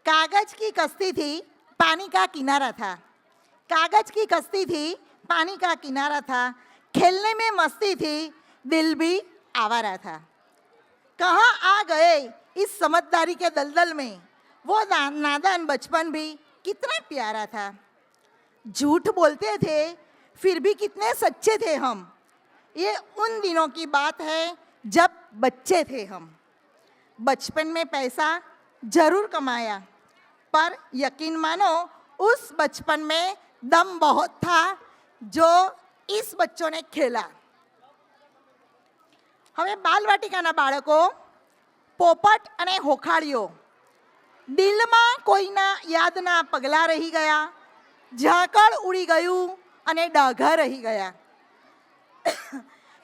कागज की कश्ती थी, पानी का किनारा था। कागज की कश्ती थी, पानी का किनारा था। खेलने में मस्ती थी, दिल भी आवारा था। कहाँ आ गए इस समझदारी के दलदल में, वो नादान बचपन भी कितना प्यारा था। झूठ बोलते थे फिर भी कितने सच्चे थे हम। ये उन दिनों की बात है जब बच्चे थे हम। बचपन में पैसा जरूर कमाया, पर यकीन मानो उस बचपन में दम बहुत था जो इस बच्चों ने खेला। હવે બાલવાટિકાના બાળકો પોપટ અને હોખાળીઓ દિલમાં કોઈના યાદના પગલા રહી ગયા, ઝાકળ ઉડી ગયું અને ડાઘા રહી ગયા.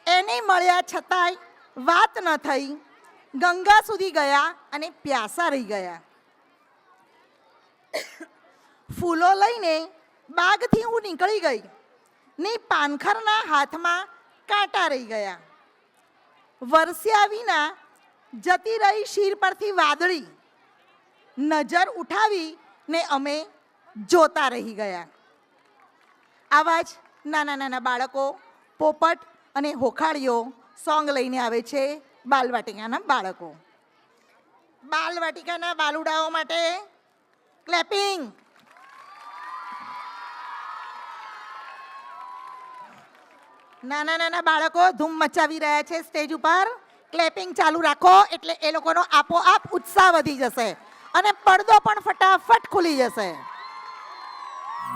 એને મળ્યા છતાંય વાત ન થઈ, ગંગા સુધી ગયા અને પ્યાસા રહી ગયા. ફૂલો લઈને બાગથી હું નીકળી ગઈ ને પાનખરના હાથમાં કાંટા રહી ગયા. વરસ્યા વિના જતી રહી શીર પરથી વાદળી, નજર ઉઠાવી ને અમે જોતા રહી ગયા. આવા જ નાના નાના બાળકો પોપટ અને હોખાળીઓ સોંગ લઈને આવે છે બાલવાટિકાના બાળકો. બાલવાટિકાના બાલુડાઓ માટે ક્લેપિંગ. નાના નાના બાળકો ધૂમ મચાવી રહ્યા છે સ્ટેજ ઉપર. ક્લેપિંગ ચાલુ રાખો એટલે એ લોકોનો આપોઆપ ઉત્સાહ વધી જશે અને પડદો પણ ફટાફટ ખુલી જશે.